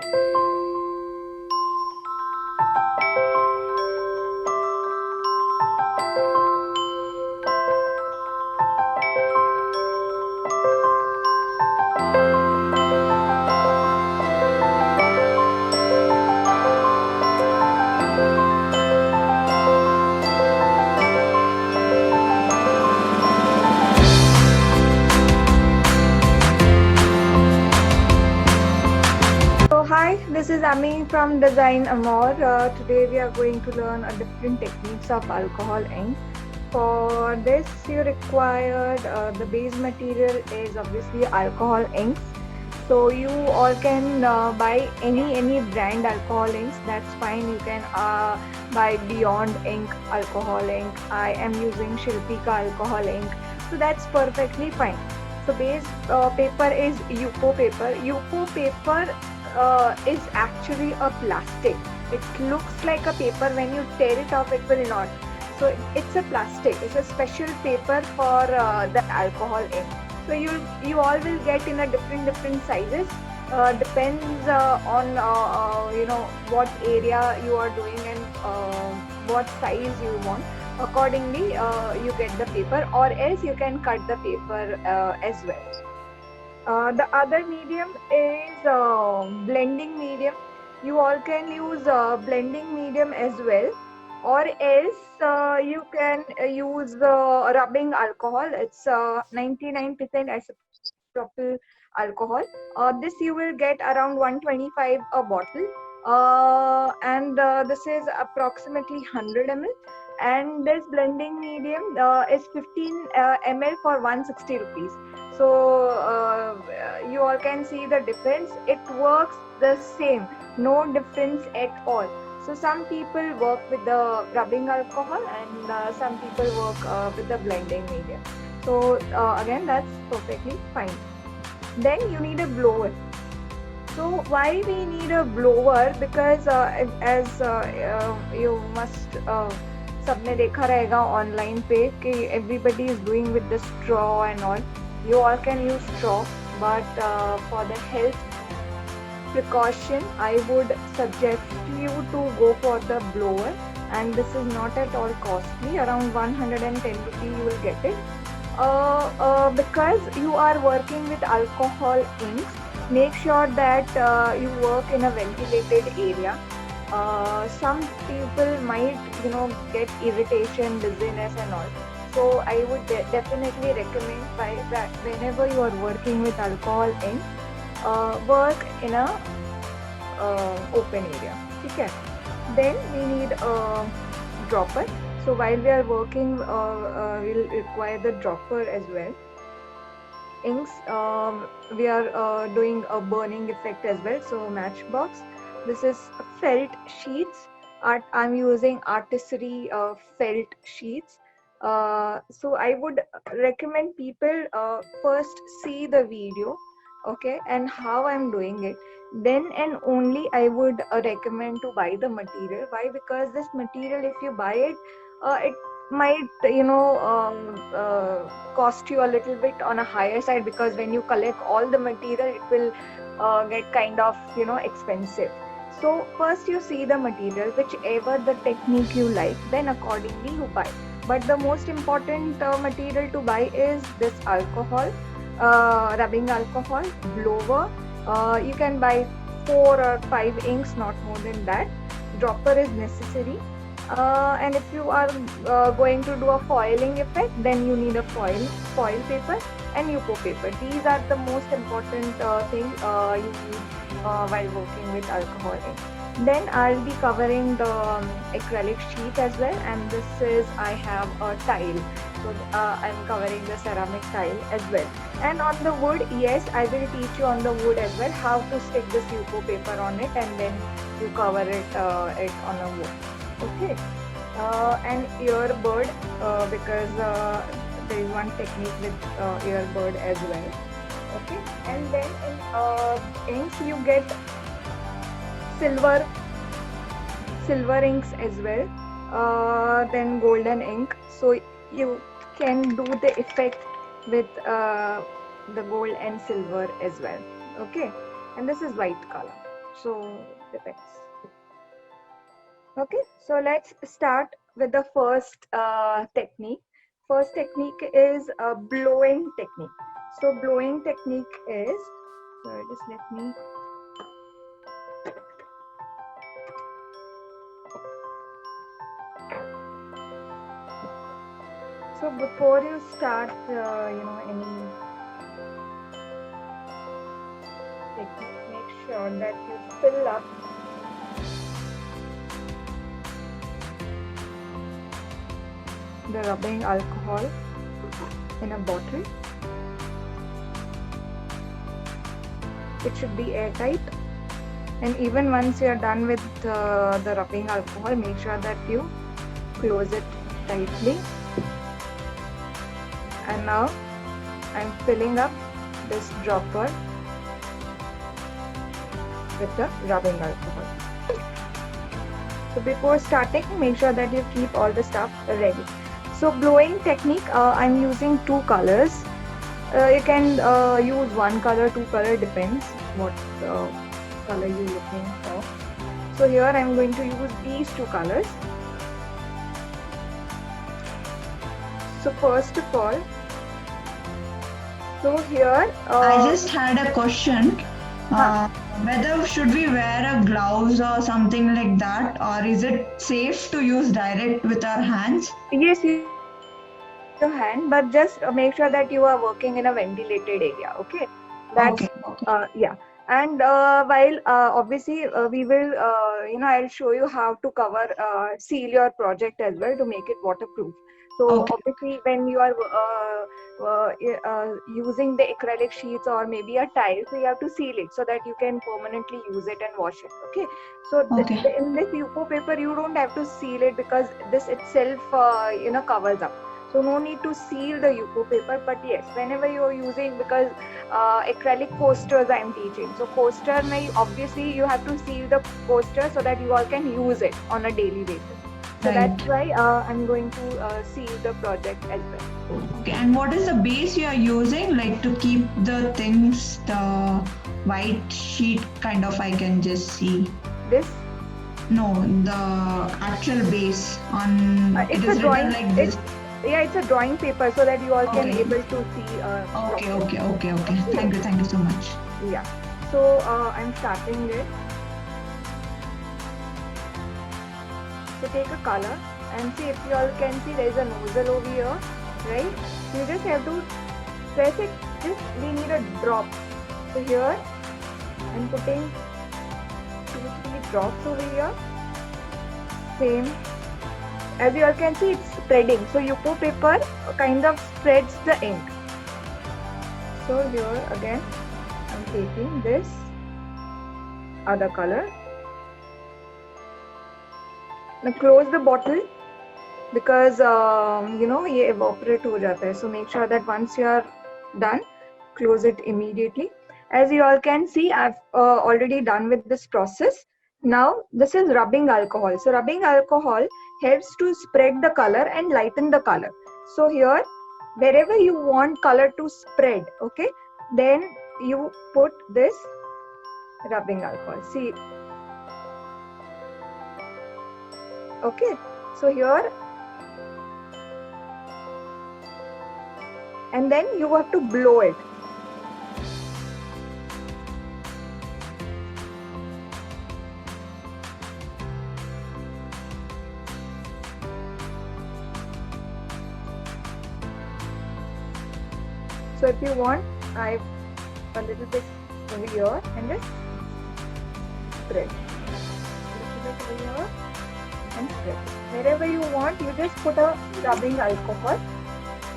So hi, this is Ami from Design Amor. Today we are going to learn a different techniques of alcohol ink. For this you required the base material is obviously alcohol inks. So you all can buy any brand alcohol inks. That's fine. You can buy Beyond Ink alcohol ink. I am using Shilpika alcohol ink. So that's perfectly fine. So base paper is UPO paper. UPO paper is actually a plastic. It looks like a paper. When you tear it off, it will not. So it's a plastic. It's a special paper for the alcohol ink. So you all will get in a different sizes. Depends on what area you are doing and what size you want. Accordingly, you get the paper, or else you can cut the paper as well. The other medium is blending medium. You all can use blending medium as well, or else you can use rubbing alcohol. It's 99% isopropyl alcohol. This you will get around 125 a bottle, and this is approximately 100 ml. And this blending medium is 15 ml for 160 rupees. So you all can see the difference. It works the same, no difference at all. So some people work with the rubbing alcohol, and some people work with the blending medium. So again, that's perfectly fine. Then you need a blower. So why we need a blower? Because as you must सबने देखा रहेगा online पे कि everybody is doing with the straw and all. You all can use straw, but for the health precaution, I would suggest you to go for the blower, and this is not at all costly. Around 110 rupees you will get it. Because you are working with alcohol inks, make sure that you work in a ventilated area. Some people might get irritation, dizziness and all. So I would definitely recommend that whenever you are working with alcohol ink, work in a open area. Okay. Then we need a dropper. So while we are working, we'll require the dropper as well. Inks, we are doing a burning effect as well. So matchbox. This is felt sheets. I'm using artistry felt sheets. So I would recommend people first see the video, okay, and how I'm doing it. Then and only I would recommend to buy the material. Why? Because this material, if you buy it, it might cost you a little bit on a higher side, because when you collect all the material, it will get kind of expensive. So first you see the material, whichever the technique you like, then accordingly you buy. But the most important material to buy is this alcohol, rubbing alcohol, blower. You can buy 4 or 5 inks, not more than that. Dropper is necessary. And if you are going to do a foiling effect, then you need a foil paper and UPO paper. These are the most important thing you need while working with alcohol ink. Then I'll be covering the acrylic sheet as well, and this is, I have a tile. So I'm covering the ceramic tile as well. And on the wood, yes, I will teach you on the wood as well how to stick this UPO paper on it, and then you cover it on a wood. Okay. And earbud, because there is one technique with earbud as well. Okay. And then in inks you get silver inks as well. Then golden ink. So you can do the effect with the gold and silver as well. Okay. And this is white color. So depends. Okay, so let's start with the first technique. First technique is a blowing technique. So blowing technique is, so just let me. So before you start, any technique, make sure that you fill up the rubbing alcohol in a bottle. It should be airtight. And even once you are done with the rubbing alcohol, make sure that you close it tightly. And now I'm filling up this dropper with the rubbing alcohol. So before starting, make sure that you keep all the stuff ready. So blowing technique, I'm using two colors. You can use one color, two color, depends what color you're looking for. So here I'm going to use these two colors. So first of all, so here I just had a question. Whether should we wear a gloves or something like that, or is it safe to use direct with our hands? yes, your hand, but just make sure that you are working in a ventilated area. Okay, that's Okay. yeah. And while obviously we will I'll show you how to cover seal your project as well to make it waterproof. So Okay. obviously when you are using the acrylic sheets or maybe a tile, so you have to seal it so that you can permanently use it and wash it. Okay, so Okay. in this UPO paper you don't have to seal it because this itself covers up. So no need to seal the UPO paper, but yes, whenever you are using, because acrylic coasters I'm teaching. So coaster may obviously you have to seal the coaster so that you all can use it on a daily basis. So that's why I'm going to seal the project as well. Okay, and what is the base you are using, like to keep the things, the white sheet kind of, I can just see? This? No, the actual base on, It's it is a drawing, written like this. It's a drawing paper so that you all can able to see. Okay. Thank you so much. Yeah. So I'm starting it. So take a color and see, if you all can see, there is a nozzle over here, right? You just have to press it. Just we need a drop. So here I'm putting 2-3 drops over here. Same. As you all can see, it's spreading. So UPO paper kind of spreads the ink. So here again I'm taking this other color. Now close the bottle because ये evaporate हो जाता है. So make sure that once you are done, close it immediately. As you all can see, I've already done with this process. Now this is rubbing alcohol. So rubbing alcohol helps to spread the color and lighten the color. So here, wherever you want color to spread, okay, then you put this rubbing alcohol. See, okay, so here, and then you have to blow it. So if you want, I a little bit over here and just spread. A little bit over here and spread. Wherever you want, you just put a rubbing alcohol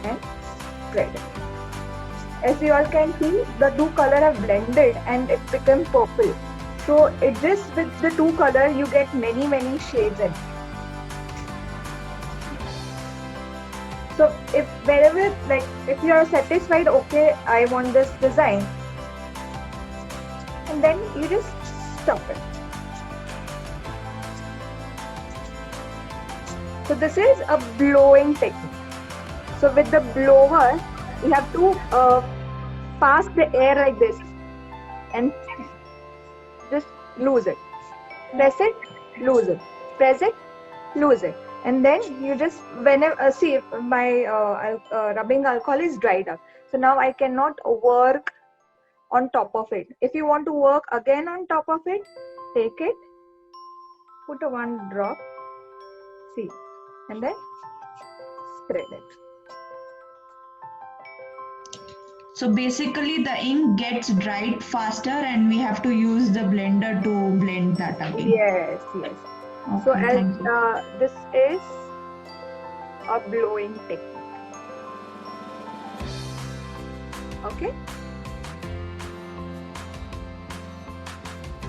and spread it. As you all can see, the two colors have blended and it becomes purple. So it just with the two colors you get many shades in. So if wherever, like if you are satisfied, okay, I want this design, and then you just stop it. So this is a blowing technique. So with the blower, you have to pass the air like this and just lose it. Press it, lose it. Press it, lose it. And then you just, whenever, see, my rubbing alcohol is dried up. So now I cannot work on top of it. If you want to work again on top of it, take it, put a one drop, see, and then spread it. So basically the ink gets dried faster and we have to use the blender to blend that again. Yes, yes. So Okay, as thank you. this is a blowing technique. Okay.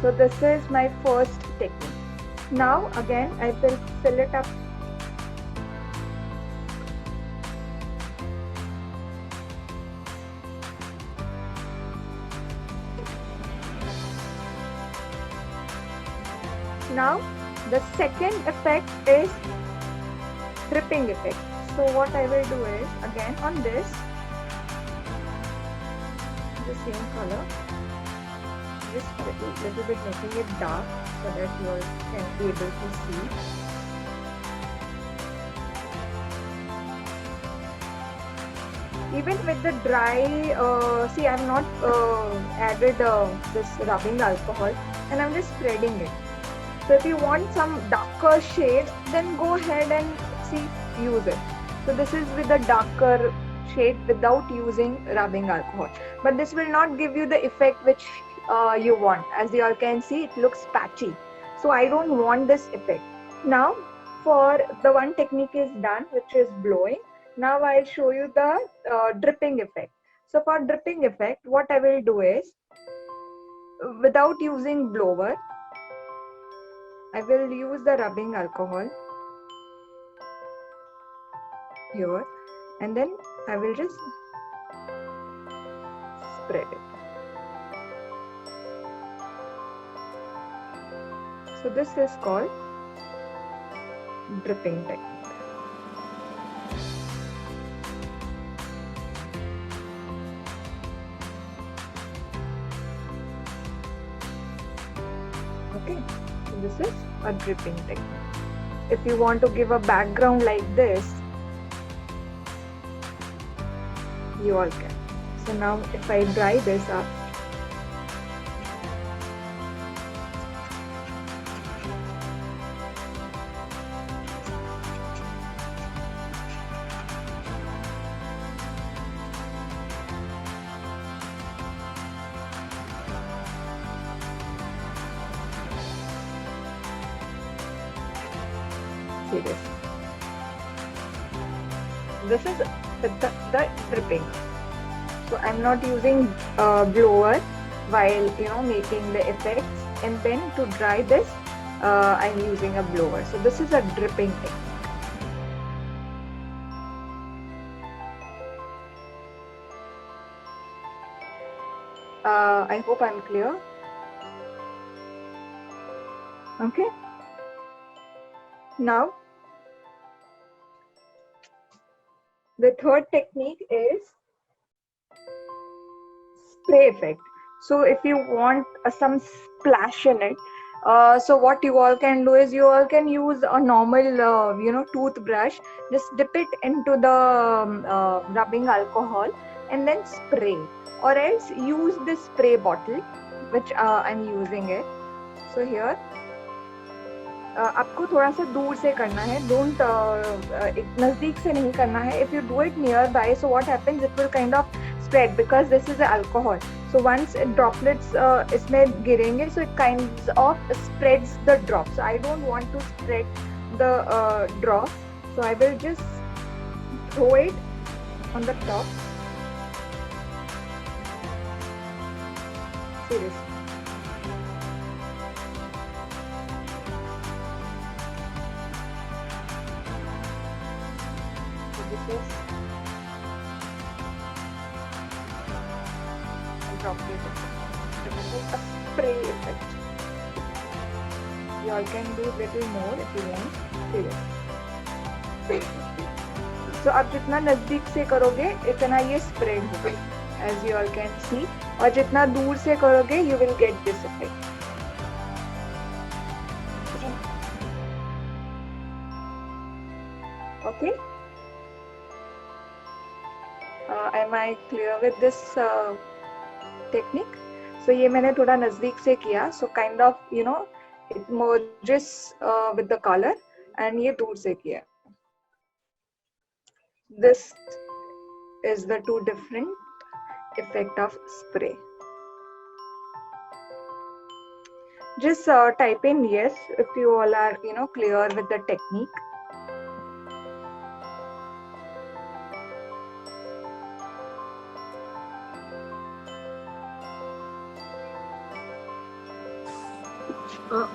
So this is my first technique. Now again I will fill it up. Now the second effect is dripping effect. So what I will do is, again on this, the same color, just little bit making it dark so that you all can be able to see. Even with the dry, see, I have not added this rubbing alcohol, and I'm just spreading it. So if you want some darker shade, then go ahead and see, use it. So this is with the darker shade without using rubbing alcohol. But this will not give you the effect which you want. As you all can see, it looks patchy. So I don't want this effect. Now for the one technique is done, which is blowing. Now I'll show you the dripping effect. So for dripping effect, what I will do is, without using blower, I will use the rubbing alcohol here, and then I will just spread it. So this is called dripping technique. Okay, so this is a dripping technique. If you want to give a background like this, you all can. So now if I dry this up, see this. This is the dripping. So I'm not using blower while making the effects, and then to dry this I'm using a blower. So this is a dripping technique. I hope I'm clear. Okay. Now the third technique is spray effect. So if you want some splash in it, so what you all can do is, you all can use a normal toothbrush, just dip it into the rubbing alcohol and then spray, or else use this spray bottle which I'm using it. So here आपको थोड़ा सा दूर से करना है, don't नजदीक से नहीं करना है. If you do it nearby, so what happens, it will kind of spread because this is alcohol. So once droplets इसमें गिरेंगे, so it kinds of spreads the drop. So I don't want to spread the drop, so I will just throw it on the top. See this. This is droplet effect. This is a spray effect. You all can do little more if you want. So आप जितना नजदीक से करोगे इतना ये spread होगा, as you all can see, और जितना दूर से करोगे you will get this effect. Okay. Am I clear with this technique? So ये मैंने थोड़ा नजदीक से किया. So kind of it merges with the color, and ये दूर से किया. This is the two different effect of spray. Just type in yes if you all are clear with the technique.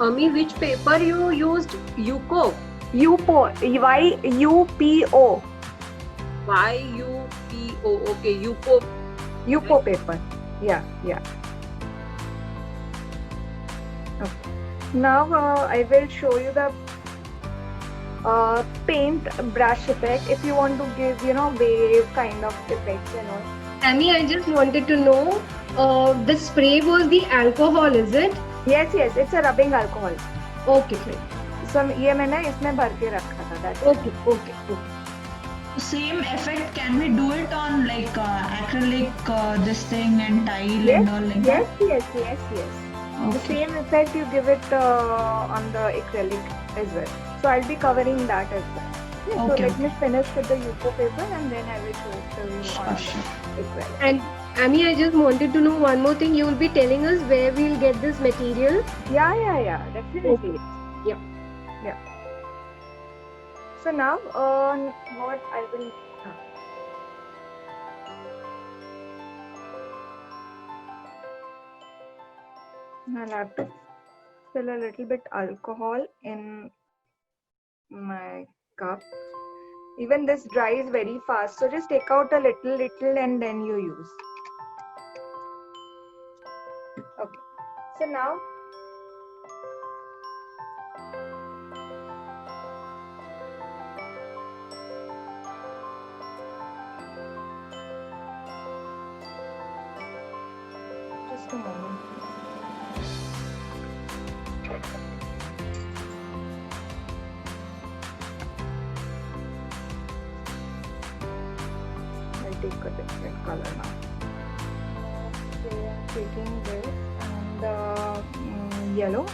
Ami, which paper you used? Yuko. UPO. YUPO. YUPO. Okay, Yuko. UPO paper. Yeah. Okay. Now I will show you the paint brush effect. If you want to give wave kind of effects and all. Ami, I just wanted to know, the spray was the alcohol, is it? Yes, it's a rubbing alcohol. Okay, fine. So ये मैंने इसमें भर के रखा था. That Okay. Same effect, can we do it on like acrylic this thing and tile and all like that? Yes. The Okay. same effect you give it on the acrylic as well. So I'll be covering that as well. Yeah, Okay, so let me finish with the UPO paper, and then I will show it to you on Sure. acrylic. And Ami, I just wanted to know one more thing. You will be telling us where we'll get this material. Yeah, definitely. Yeah. So now, what I will. I'll have to fill a little bit alcohol in my cup. Even this dries very fast, so just take out a little and then you use. Okay. So now. Just a moment. I'll take a different color now. Okay, I'm taking this and yellow.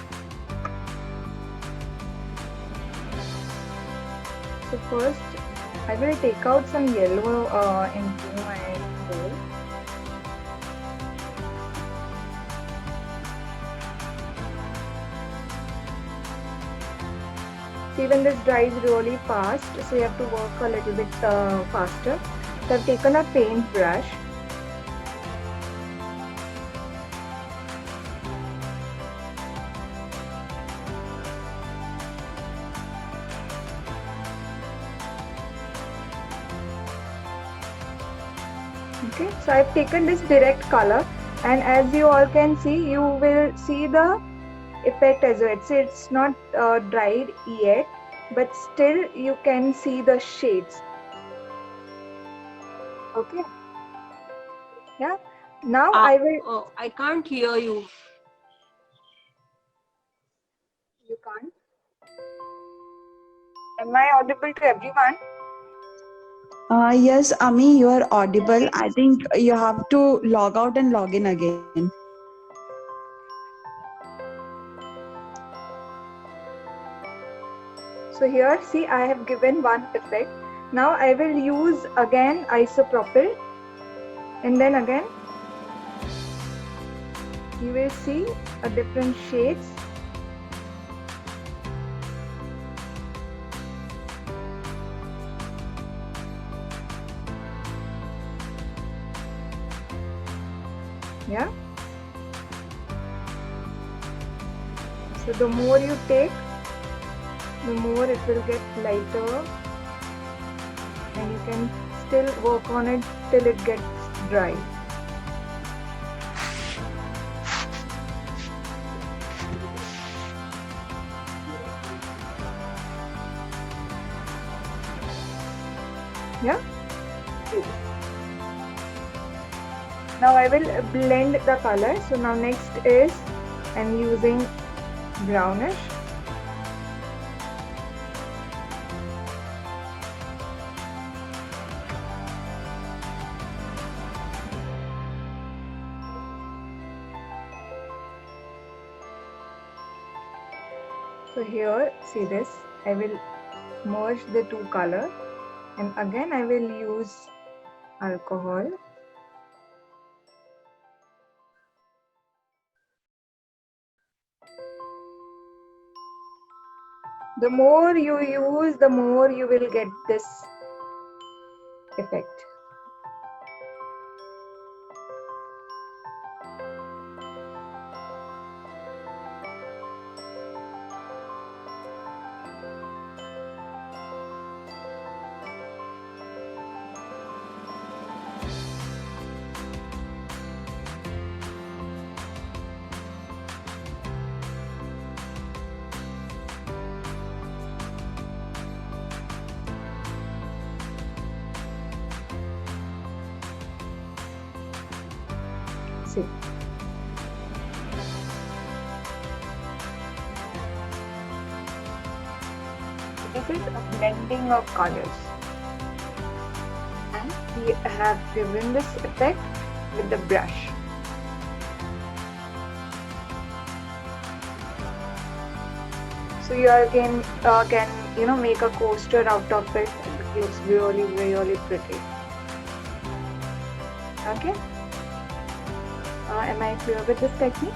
So first, I will take out some yellow into my bowl. See, when this dries really fast, so you have to work a little bit faster. So I've taken a paint brush. Okay, so I've taken this direct color, and as you all can see, you will see the effect as well. So it's not dried yet, but still you can see the shades. Okay. Yeah. Now I will. Oh, I can't hear you. You can't. Am I audible to everyone? Yes, Ami, you are audible. I think you have to log out and log in again. So here, see, I have given one effect. Now I will use again isopropyl, and then again you will see a different shades. Yeah. So the more you take, the more it will get lighter, and you can still work on it till it gets dry. Yeah. Now I will blend the color. So now next is I'm using brownish. So here, see this, I will merge the two color and again I will use alcohol. The more you use, the more you will get this effect. See. This is a blending of colors. And we have given this effect with the brush. So you all can make a coaster out of it. It looks really, really pretty. Okay. Am I clear with this technique?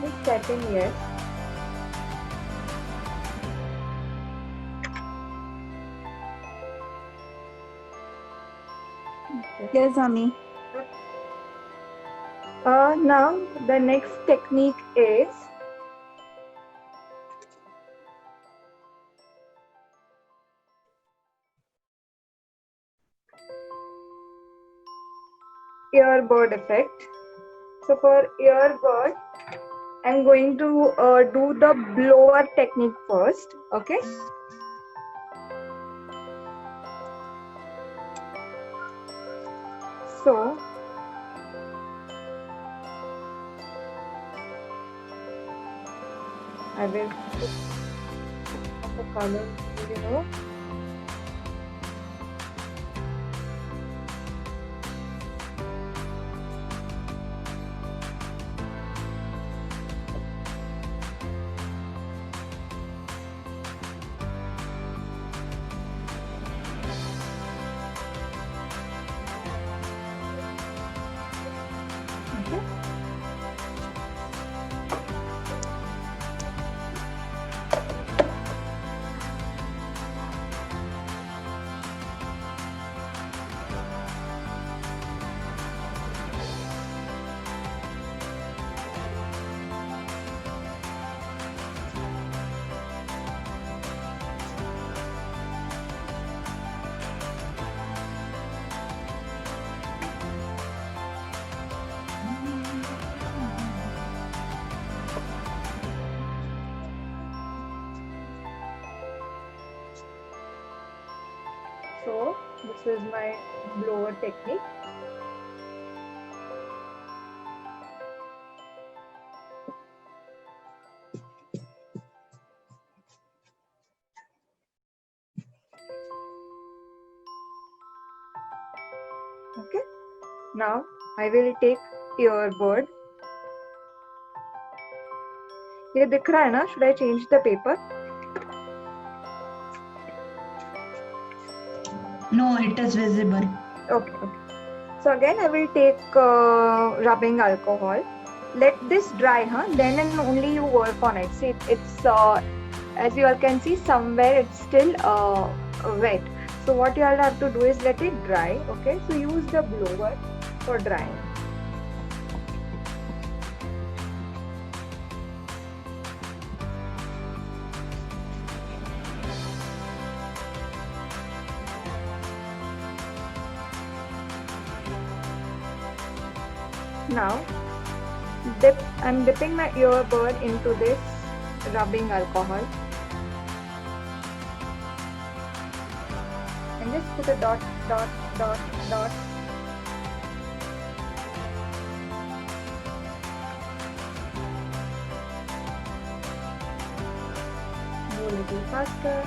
Just setting yes. Yes, Ami. Now the next technique is earbird effect. So for earbird, I'm going to do the blower technique first. Okay. So I will put the color, Okay. So this is my blower technique. Okay. Now I will take earbird. ये दिख रहा है ना? Should I change the paper? No, it is visible. Okay. So again, I will take rubbing alcohol. Let this dry, then and only you work on it. See, it's as you all can see, somewhere it's still wet. So what you all have to do is let it dry. Okay. So use the blower for drying. Now, I'm dipping my earbud into this rubbing alcohol and just put a dot. Go a little faster.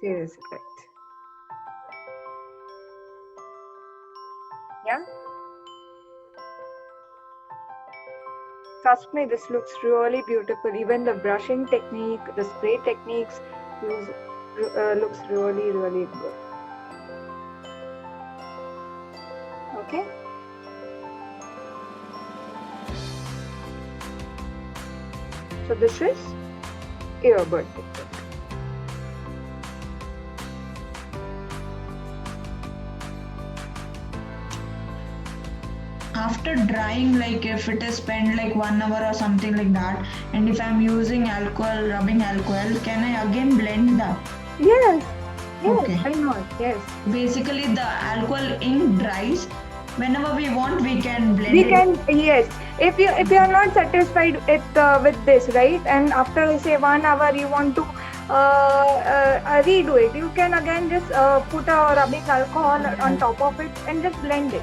See this effect. Yeah. Trust me, this looks really beautiful. Even the brushing technique, the spray techniques looks really, really good. Okay. So this is earbud technique. After drying, like if it is spent like 1 hour or something like that, and if I'm using alcohol, rubbing alcohol, can I again blend that? Yes. Yes. Okay. Why not? Yes. Basically, the alcohol ink dries. Whenever we want, we can blend We it. can, yes. If you are not satisfied with this, right, and after say 1 hour you want to redo it, you can again just put a rubbing alcohol on top of it and just blend it.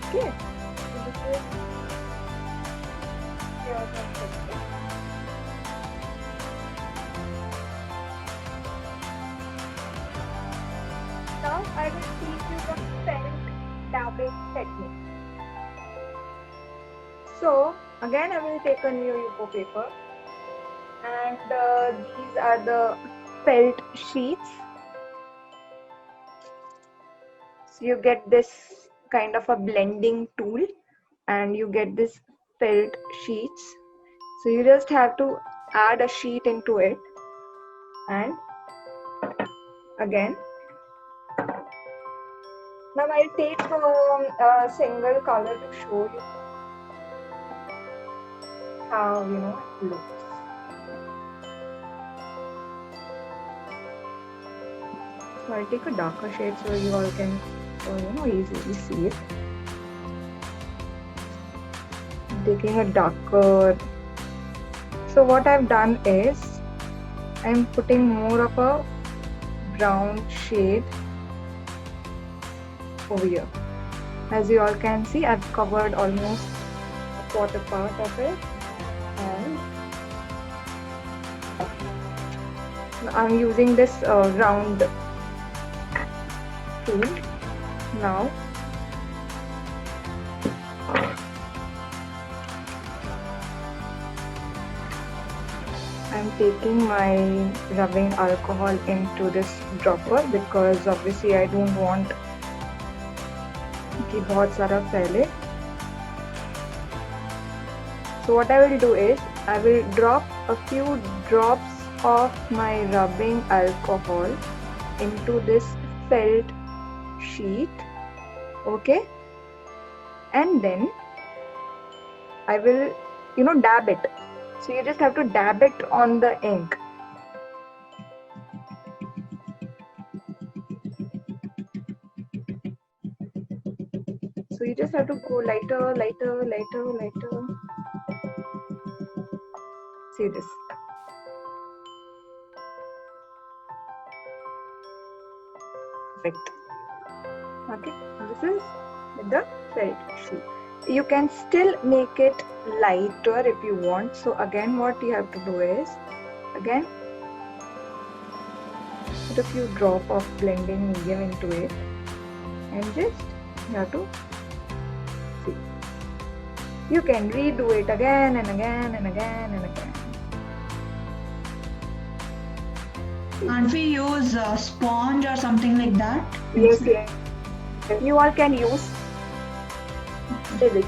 Okay. So this is your technique. Now I will teach you the felt dabbing technique. So again I will take a new Yupo paper, and these are the felt sheets. So you get this kind of a blending tool, and you get this felt sheets. So you just have to add a sheet into it, and again. Now I'll take a single color to show you how it looks. So I'll take a darker shade so you all can easily see it. I'm taking a darker. So what I've done is I'm putting more of a brown shade over here. As you all can see, I've covered almost a quarter part of it, and I'm using this round tool now. I'm taking my rubbing alcohol into this dropper because obviously I don't want कि बहुत सारा फैले. So what I will do is I will drop a few drops of my rubbing alcohol into this felt sheet, okay, and then I will dab it. So you just have to dab it on the ink. So you just have to go lighter, lighter, lighter, lighter. See this. Perfect. Okay, this is the felt sheet. You can still make it lighter if you want. So again, what you have to do is, again, put a few drops of blending medium into it, and just you have to see. You can redo it again and again and again and again. Can't we use a sponge or something like that? Yes, yes. You all can use this.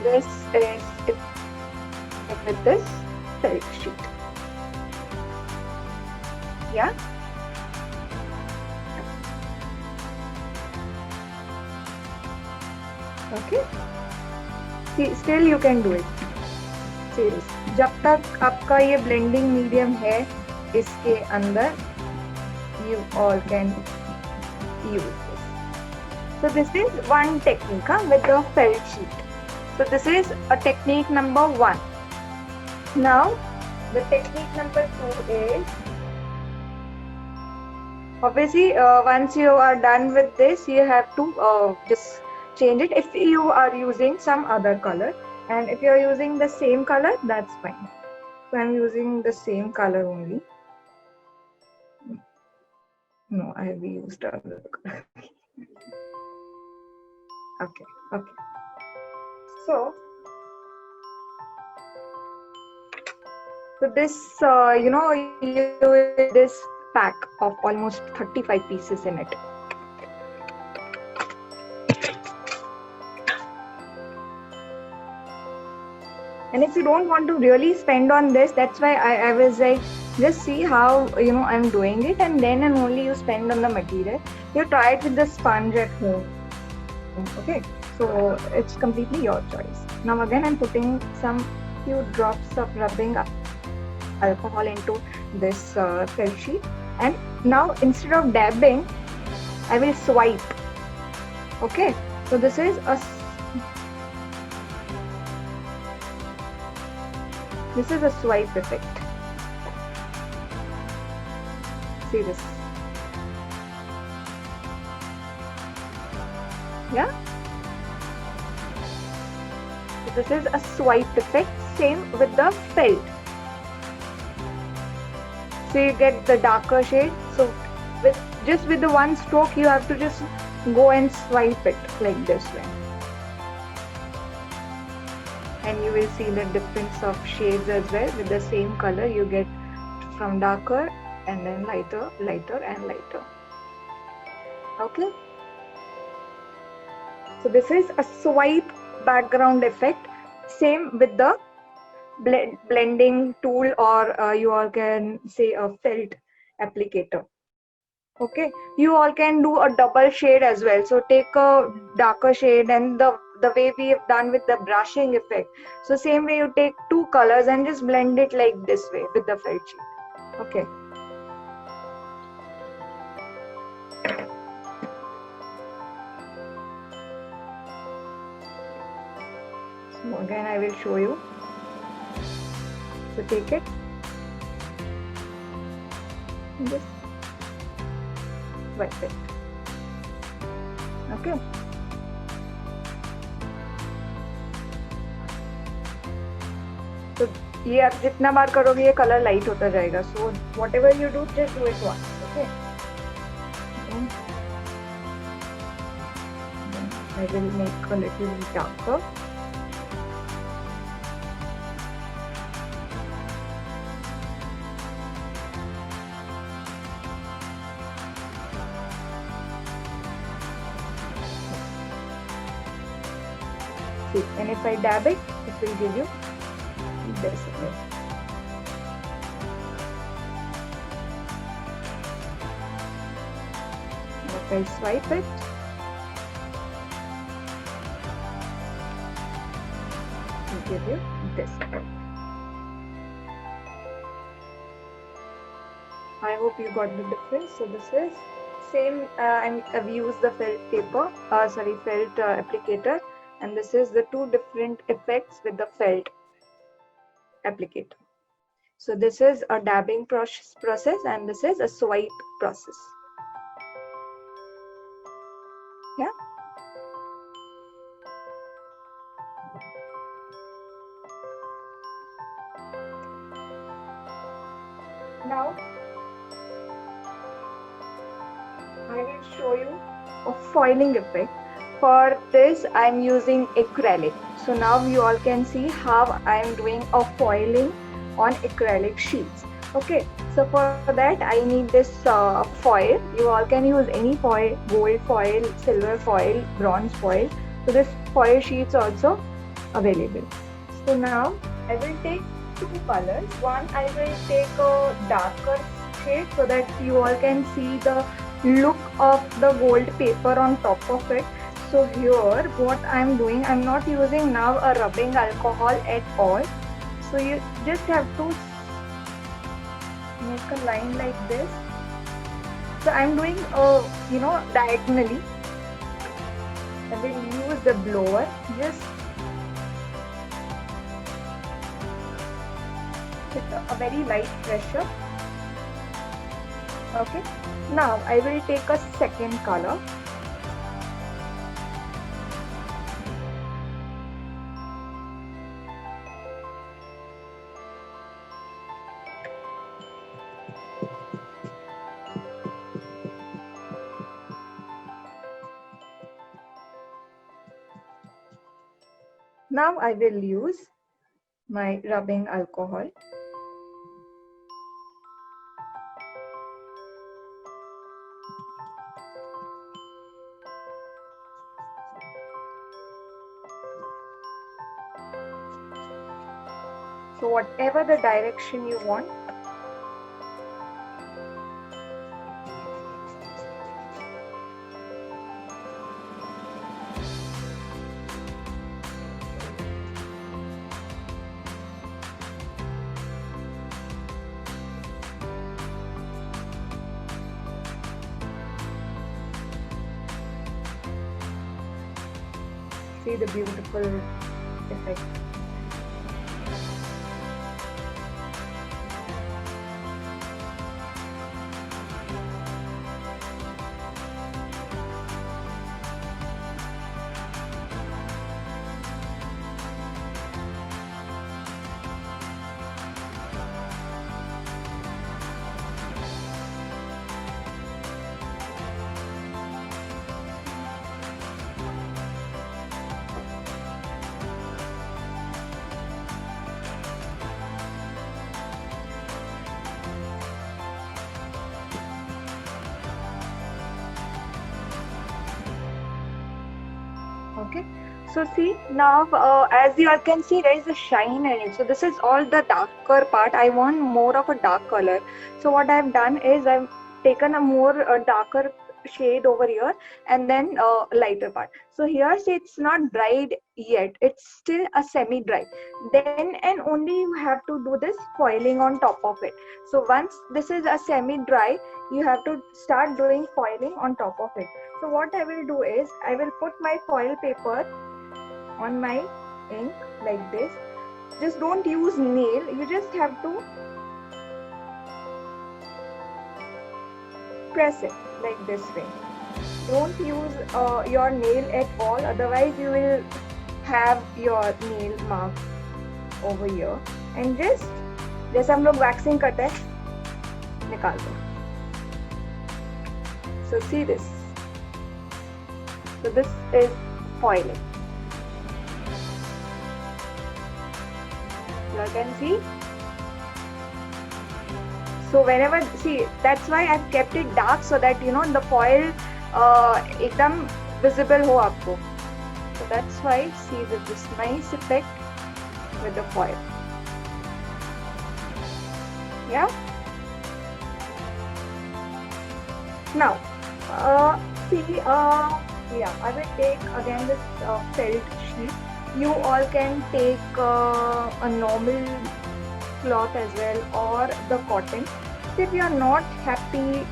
This is it with this felt sheet. Yeah. Okay. See, still you can do it. See this. जब तक आपका ये blending medium है इसके अंदर, you all can use this. So this is one technique with the felt sheet. So this is a technique number 1. Now the technique number 2 is, obviously once you are done with this, you have to just change it if you are using some other color, and if you are using the same color, that's fine. So I'm using the same color only. No, I have used other color. Okay. So this, this pack of almost 35 pieces in it. And if you don't want to really spend on this, that's why I was like, just see how, I'm doing it, and then and only you spend on the material. You try it with the sponge at home. Okay, so it's completely your choice. Now again, I'm putting some few drops of rubbing alcohol into this felt sheet, and now instead of dabbing, I will swipe. Okay, so this is a swipe effect. See this? Yeah. So this is a swipe effect. Same with the felt. So you get the darker shade. So with the one stroke, you have to just go and swipe it like this way. And you will see the difference of shades as well. With the same color, you get from darker and then lighter, lighter and lighter. Okay. So this is a swipe background effect. Same with the blending tool, or you all can say a felt applicator. Okay, you all can do a double shade as well. So take a darker shade, and the way we have done with the brushing effect. So same way, you take two colors and just blend it like this way with the felt sheet. Okay. So again, I will show you. So take it. And just swipe it. Okay. तो ये आप जितना बार करोगे ये colour light होता जाएगा. So whatever you do, just do it once. Okay. I will make a little darker. And if I dab it, it will give you this. If I swipe it, it will give you this. I hope you got the difference. So this is same. I've used the felt paper, felt applicator. And this is the two different effects with the felt applicator. So this is a dabbing process and this is a swipe process. Yeah. Now I will show you a foiling effect. For this, I'm using acrylic. So now you all can see how I'm doing a foiling on acrylic sheets. Okay, so for that I need this foil. You all can use any foil, gold foil, silver foil, bronze foil. So this foil sheets also available. So now I will take two colors. One, I will take a darker shade so that you all can see the look of the gold paper on top of it. So here what I'm doing, I'm not using now a rubbing alcohol at all. So you just have to make a line like this. So I'm doing diagonally. I will use the blower just with a very light pressure. Okay. Now I will take a second color. Now I will use my rubbing alcohol. So whatever the direction you want, see the beautiful effect. Okay, so see now, as you all can see, there is a shine in it. So this is all the darker part. I want more of a dark color. So what I've done is I've taken a more darker shade over here and then lighter part. So here, see, it's not dried yet. It's still a semi-dry. Then and only you have to do this foiling on top of it. So once this is a semi-dry, you have to start doing foiling on top of it. So what I will do is I will put my foil paper on my ink like this. Just don't use nail. You just have to press it like this way. Don't use your nail at all. Otherwise you will have your nail mark over here. And just जैसे हम लोग waxing करते हैं निकाल दो. So see this. So this is foiling. You can see. So whenever, see, that's why I've kept it dark so that you know the foil एकदम visible हो आपको. So that's why see this nice effect with the foil. Yeah. Now, see, yeah, I will take again this felt sheet. You all can take a normal cloth as well or the cotton. So if you are not happy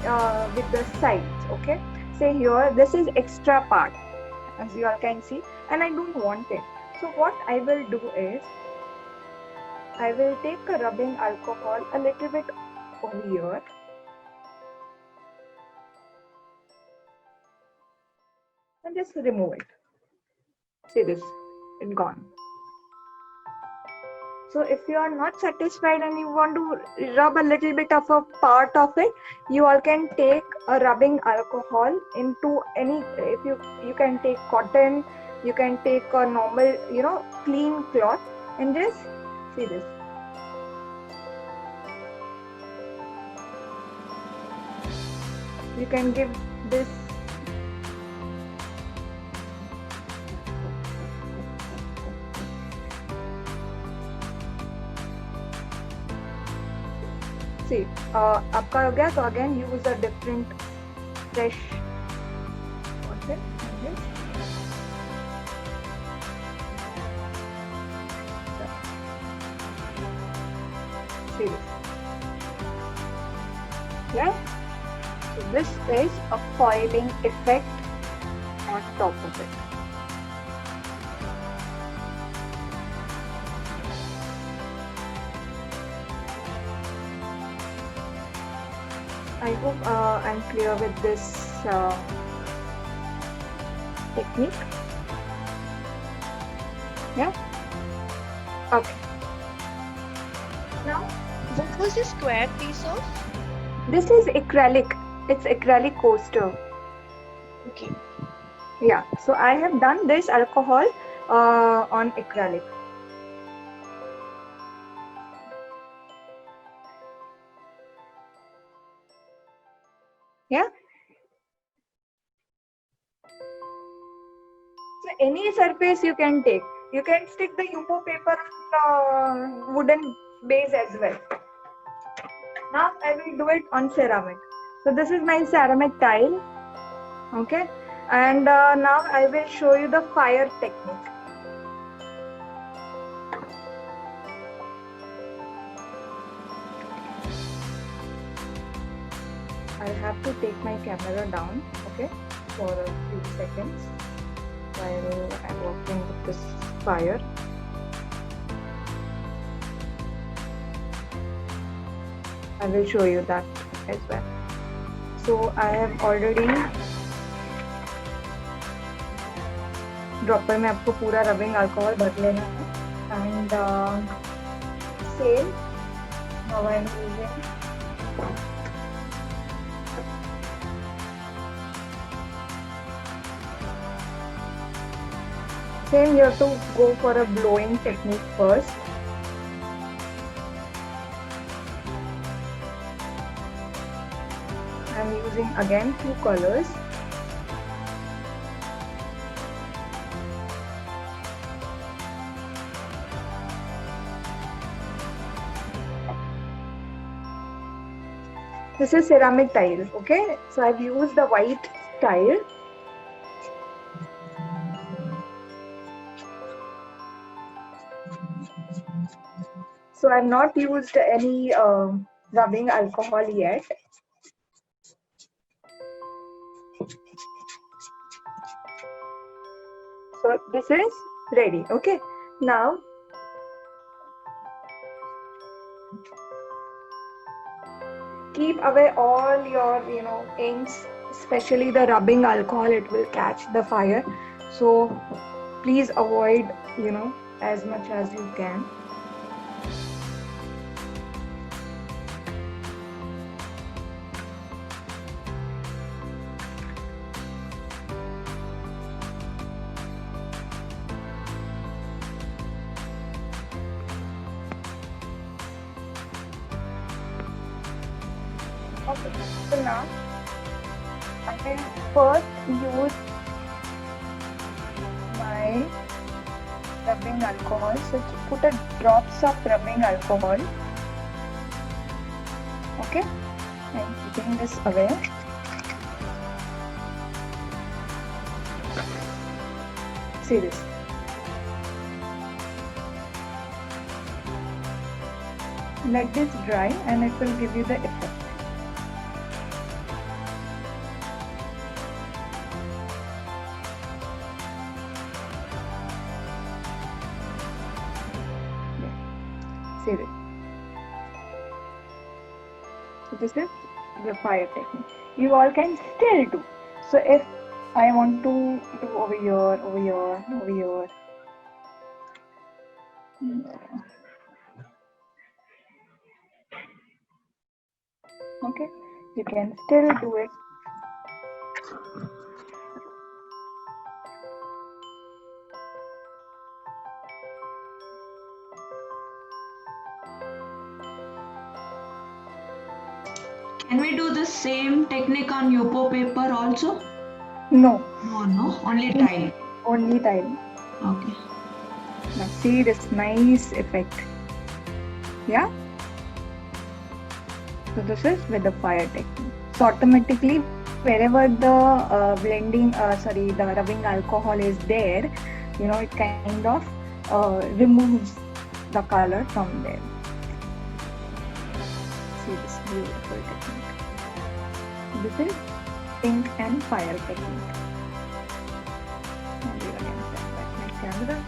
with the sides, okay, say here this is extra part as you all can see and I don't want it. So what I will do is I will take a rubbing alcohol a little bit over here. And just remove it. See this, it's gone. So if you are not satisfied and you want to rub a little bit of a part of it, you all can take a rubbing alcohol into any, if you can take cotton, you can take a normal, you know, clean cloth and just see this. You can give this see आपका हो गया तो again use a different fresh cotton. See this. Yeah, so this is a foiling effect on top of it. I hope I'm clear with this technique. Yeah. Okay. Now, What was the square piece of? This is acrylic. It's acrylic coaster. Okay. Yeah. So I have done this alcohol on acrylic. Yeah. So any surface you can take. You can stick the UPO paper on wooden base as well. Now I will do it on ceramic. So this is my ceramic tile. Okay. And now I will show you the fire technique. I have to take my camera down, okay, for a few seconds while I'm working with this fire. I will show you that as well. So I have already dropper में आपको पूरा rubbing alcohol भर लेना है and same now I am using same. You have to go for a blowing technique first. I'm using again two colors. This is ceramic tile, okay? So I've used the white tile. So I've not used any rubbing alcohol yet. So this is ready, okay? Now keep away all your, inks, especially the rubbing alcohol. It will catch the fire. So please avoid, as much as you can. Okay, so now I will first use my rubbing alcohol. So put a drops of rubbing alcohol. Okay, I'm keeping this away. See this. Let this dry and it will give you the effect. See this. So this is the fire technique. You all can still do. So if I want to do over here, over here, over here. Okay, you can still do it. Can we do the same technique on Yupo paper also? No, No, only tile. only tile. Okay. Now see this nice effect. Yeah. So this is with the fire technique. So automatically, wherever the the rubbing alcohol is there, it kind of removes the color from there. See this beautiful technique. This is ink and fire technique. And we again set back my camera.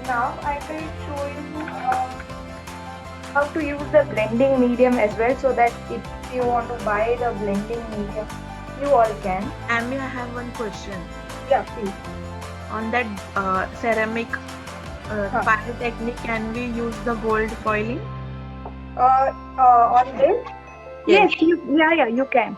Now I will show you how to use the blending medium as well, so that if you want to buy the blending medium, You all can. Amy, I have one question. Yeah, please. On that ceramic fire technique, can we use the gold foiling? On this? Yes, you can.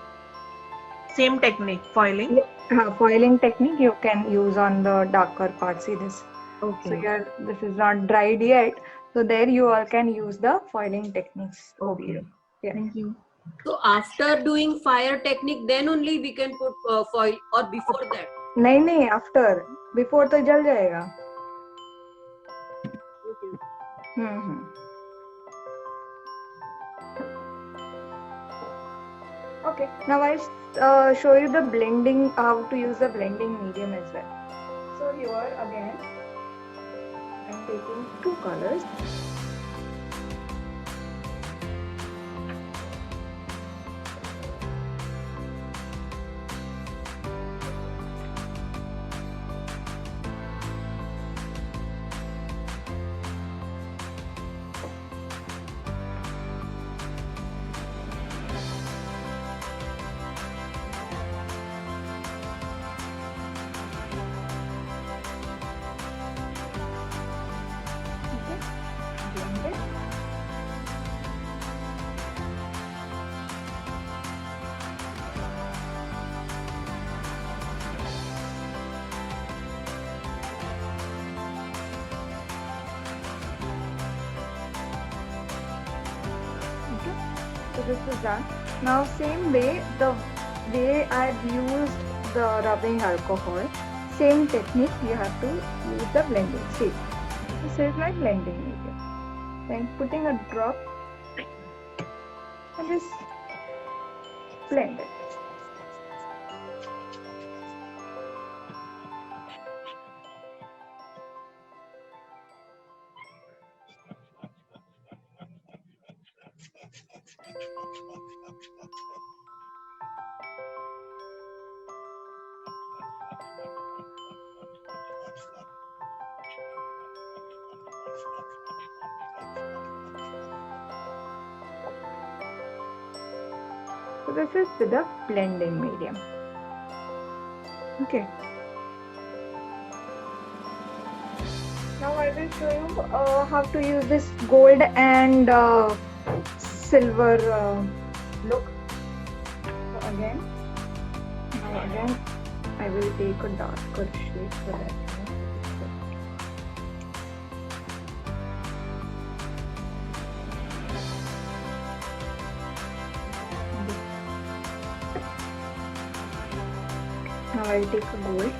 Same technique, foiling? Yeah, foiling technique you can use on the darker part. See this. So Okay. here, this is not dried yet. So there you all can use the foiling techniques over Okay. here. Yeah. Thank you. So after doing fire technique, then only we can put foil, or before that? नहीं after. Before तो जल जाएगा. Okay. Now I'll show you the blending, how to use the blending medium as well. So here again, I'm taking two colors. So this is done. Now same way, the way I've used the rubbing alcohol, same technique you have to use the blending. See, this is my blending medium. Then putting a drop and just blend it. So this is with the blending medium. Okay. Now I will show you how to use this gold and silver look. So again, I will take a darker shade for that. Now I'll take a gold.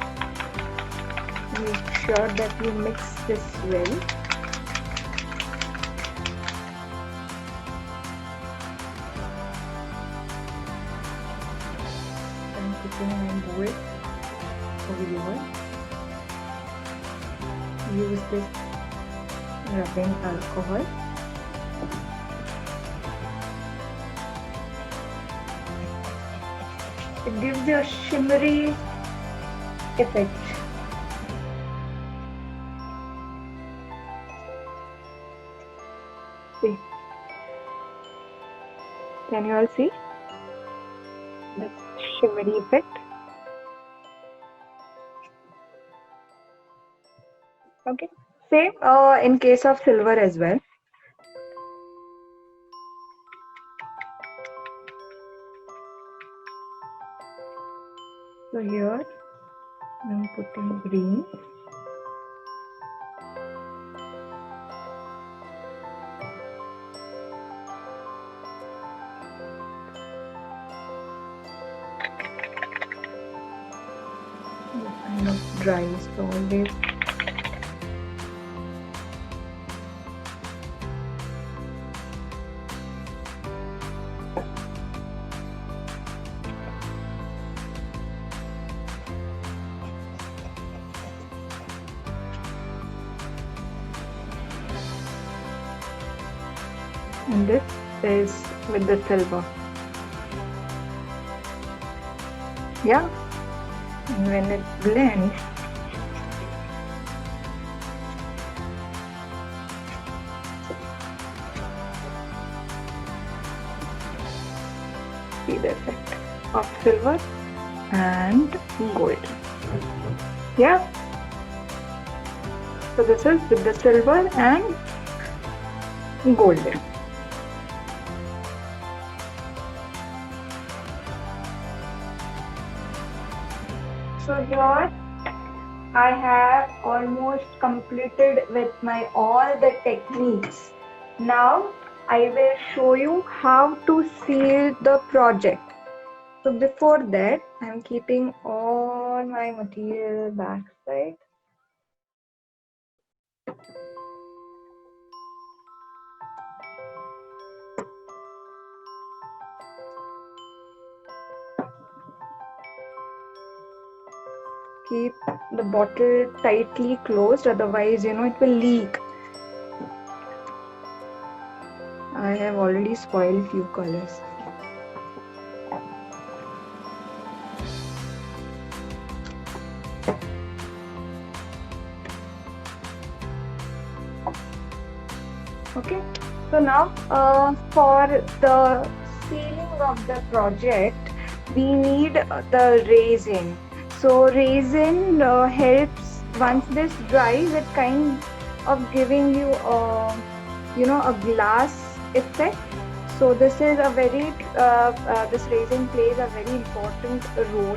Make sure that you mix this well. I'm putting my gold over here. Use this rubbing alcohol. It gives you a shimmery effect. See. Can you all see this shimmery effect? Okay. Same in case of silver as well. So here I'm putting green. This kind of dries, so always and this is with the silver. Yeah, and when it blends, see the effect of silver and gold. Yeah. So this is with the silver and golden. So here I have almost completed with my all the techniques. Now I will show you how to seal the project. So before that, I'm keeping all my material backside. Keep the bottle tightly closed, otherwise it will leak. I have already spoiled few colors. Okay, so now for the sealing of the project, we need the resin. So resin helps, once this dries, it kind of giving you a glass effect. So this is a very this resin plays a very important role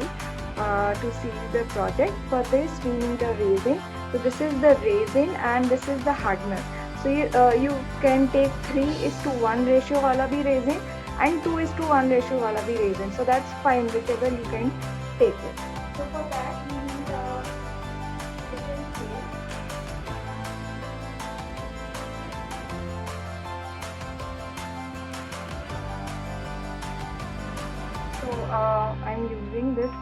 to seal the project. For this we need a resin. So this is the resin and this is the hardener. So you can take 3:1 ratio wala bhi resin and 2:1 ratio wala bhi resin. So that's fine, whichever you can take it. So for that we need a different scale. So I'm using this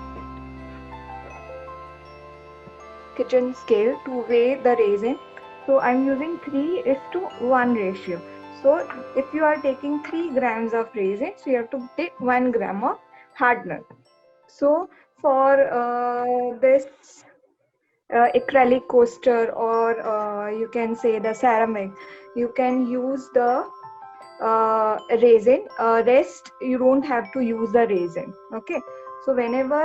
kitchen scale to weigh the resin. So I'm using 3:1 ratio. So if you are taking 3 grams of resin, so you have to take 1 gram of hardener. So for this acrylic coaster, or you can say the ceramic, you can use the resin. Rest you don't have to use the resin. Okay, so whenever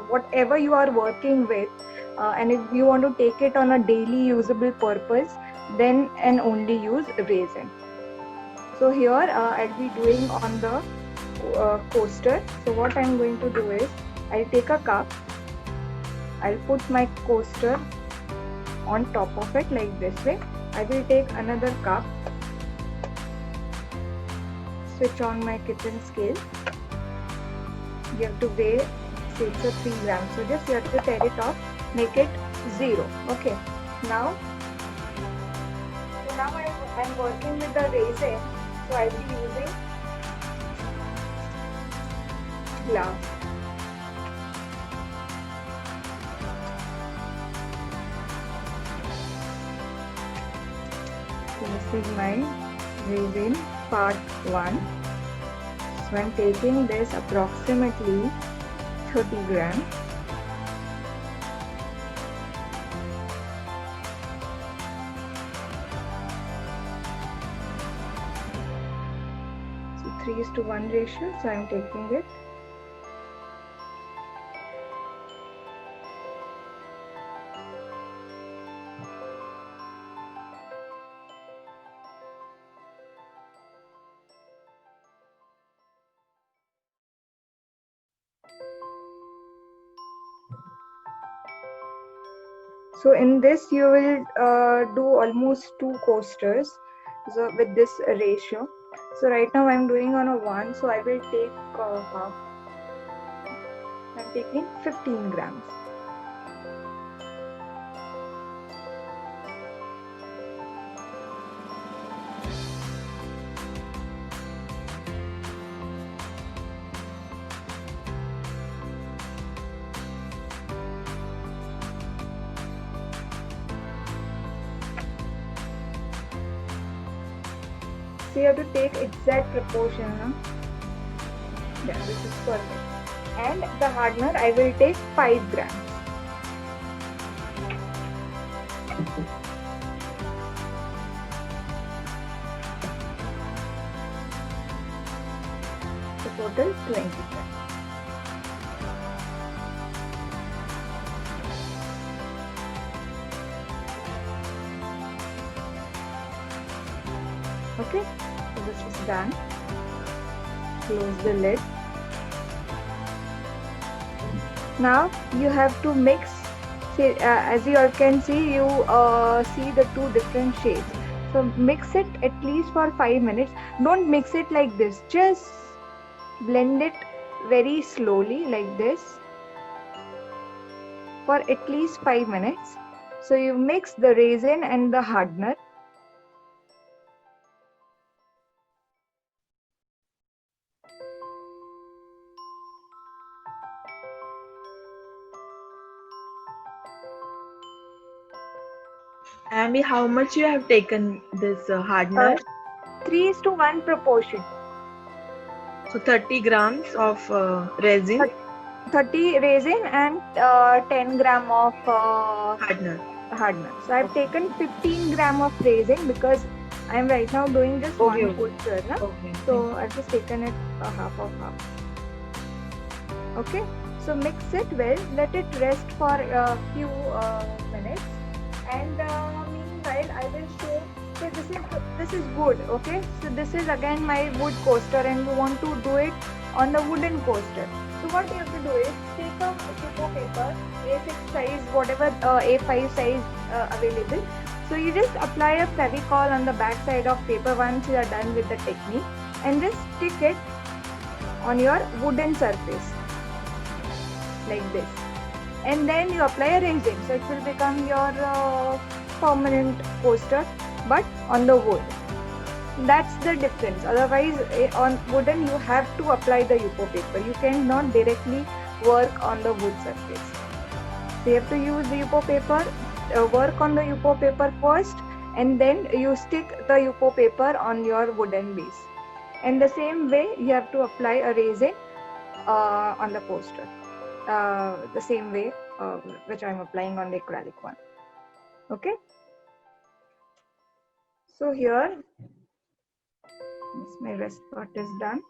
whatever you are working with, and if you want to take it on a daily usable purpose, then and only use resin. So here I'll be doing on the coaster. So what I'm going to do is, I'll take a cup, I'll put my coaster on top of it like this way. I will take another cup, switch on my kitchen scale. You have to weigh, say it's a 3 grams. So just you have to tear it off, make it 0. Okay. Now I'm working with the resin. So I'll be using glass. So this is my resin part 1. So I'm taking this approximately 30 grams. So 3:1 ratio, so I'm taking it. So in this you will do almost 2 coasters, so with this ratio. So right now I'm doing on a 1, so I will take half. I'm taking 15 grams. So you have to take exact proportion. Yeah, this is perfect. And the hardener I will take 5 grams. So total 20 grams. Okay, so this is done. Close the lid. Now you have to mix. See, as you all can see, you see the two different shades. So mix it at least for 5 minutes. Don't mix it like this. Just blend it very slowly like this for at least 5 minutes. So you mix the resin and the hardener. Amy, how much you have taken this hardener? 3:1 proportion. So 30 grams of resin 30 resin and 10 gram of hardener. hardener. So I've taken 15 gram of resin because I'm right now doing just Okay, one poster. Na? Okay. So I've just taken it half of half. Okay. So mix it well. Let it rest for a few minutes. And meanwhile, I will show. So this is wood. Okay. So this is again my wood coaster, and we want to do it on the wooden coaster. So what you have to do is take a Tipo paper, A6 size, whatever A5 size available. So you just apply a Fevicol on the back side of paper once you are done with the technique, and just stick it on your wooden surface like this. And then you apply a resin, so it will become your permanent coaster, but on the wood. That's the difference. Otherwise, on wooden you have to apply the Yupo paper. You cannot directly work on the wood surface. So you have to use the Yupo paper, work on the Yupo paper first, and then you stick the Yupo paper on your wooden base. And the same way, you have to apply a resin on the coaster. The same way which I am applying on the acrylic one. Okay. So here, my rest part is done.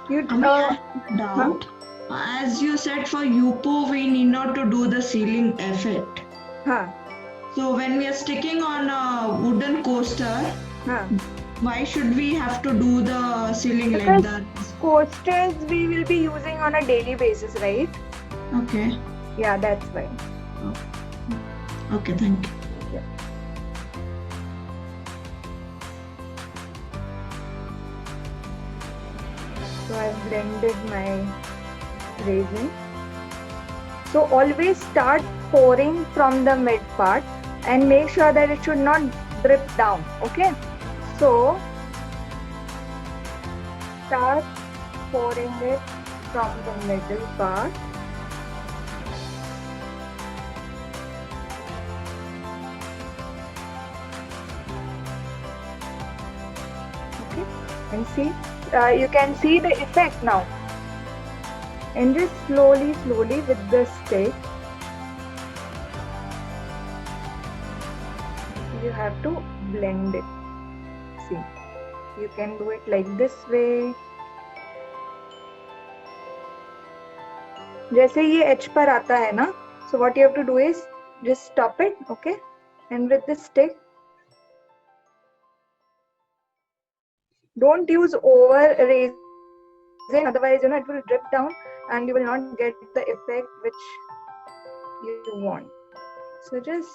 You doubt. As you said, for Yupo, we need not to do the sealing effect. Huh. So when we are sticking on a wooden coaster, why should we have to do the sealing like that? Coasters we will be using on a daily basis, right? Okay. Yeah, that's why. Okay, thank you. Yeah. So I've blended my resin. So always start pouring from the mid part and make sure that it should not drip down. Okay. So start pouring it from the middle part. Okay. And see, you can see the effect now. And just slowly with the stick, you have to blend it. See, you can do it like this way. जैसे ये edge पर आता है ना, so what you have to do is just stop it, okay? And with this stick, don't use over resin, otherwise it will drip down and you will not get the effect which you want. So just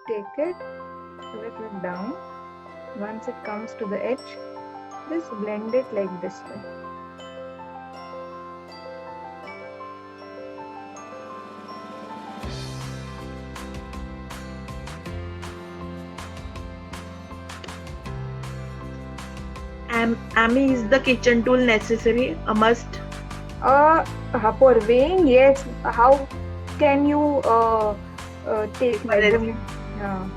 take it a little down. Once it comes to the edge, just blend it like this way. Amy, is the kitchen tool necessary? A must? For weighing, yes. How can you take measurement? Yeah.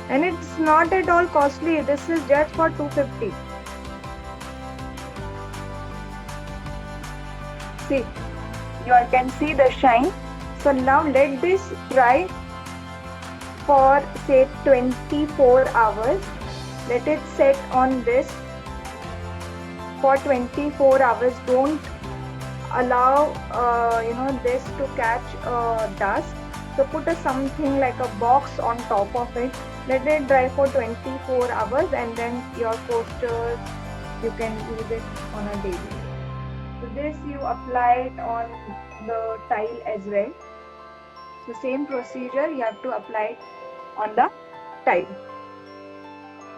And it's not at all costly. This is just for 250. See, you all can see the shine. So now let this dry for say 24 hours. Let it set on this for 24 hours. Don't allow this to catch dust. So put something like a box on top of it. Let it dry for 24 hours, and then your coasters, you can use it on a daily. So this you apply it on the tile as well. So same procedure, you have to apply it on the tile.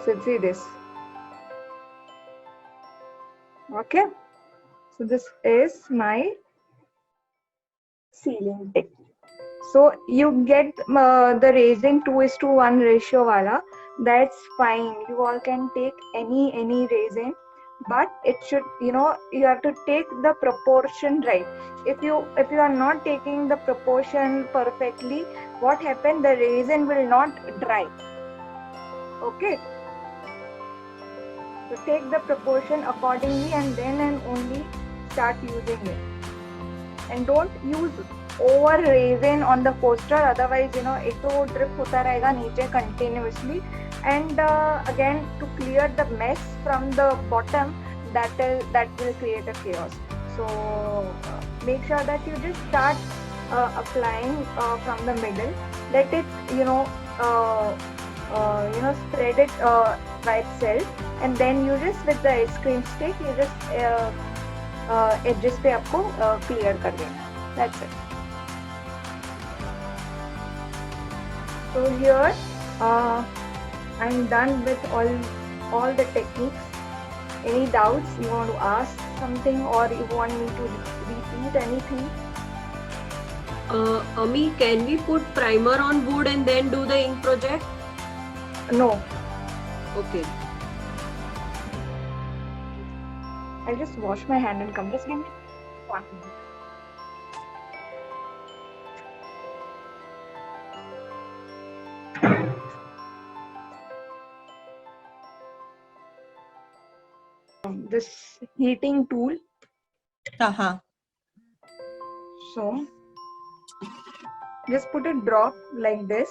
So see this. Okay. So this is my sealing technique. So you get the resin 2:1 ratio wala. That's fine. You all can take any resin, but it should, you have to take the proportion right. If you are not taking the proportion perfectly, what happens? The resin will not dry. Okay. So take the proportion accordingly, and then and only start using it. And don't use over resin on the coaster, otherwise it will drip hota rahega niche continuously, and again to clear the mess from the bottom, that will create a chaos. So make sure that you just start applying from the middle. Let it spread it by itself, and then you just with the ice cream stick you just edges पे आपको clear कर देना. That's it. So here I'm done with all the techniques. Any doubts you want to ask something, or you want me to repeat anything? Ami, can we put primer on wood and then do the ink project? No. Okay. I'll just wash my hand and come. Just give me 1 minute. This heating tool. So just put a drop like this.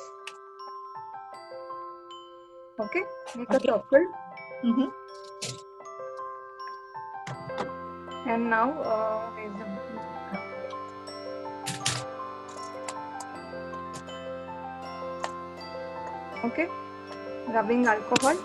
Okay, make a circle. And now raise the okay, rubbing alcohol.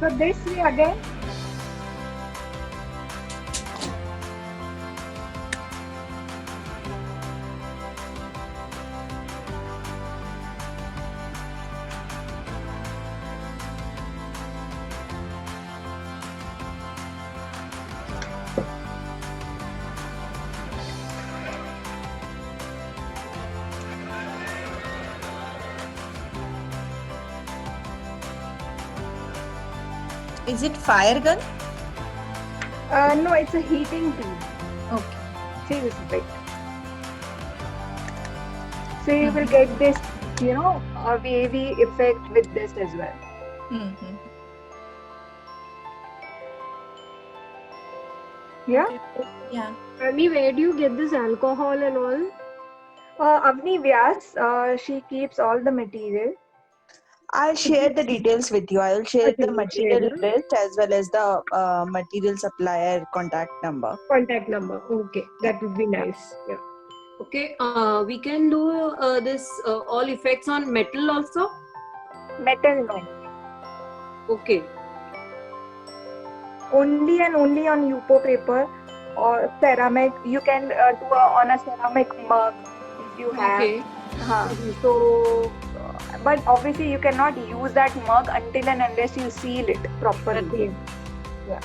So this way again. Is it fire gun? No, it's a heating tool. Okay. See this bit. So you will get this, a wavy effect with this as well. Yeah? Yeah. Ami, where do you get this alcohol and all? Avni Vyas, she keeps all the material. I'll share the details with you. I'll share Okay, the material share. list as well as the material supplier contact number. Contact number. Okay, that would be nice. Yeah. Okay, we can do this all effects on metal also. Metal, no. Okay. Only and only on UPO paper or ceramic. You can do on a ceramic mug if you have. Okay. So, but obviously you cannot use that mug until and unless you seal it properly. Okay. Yeah.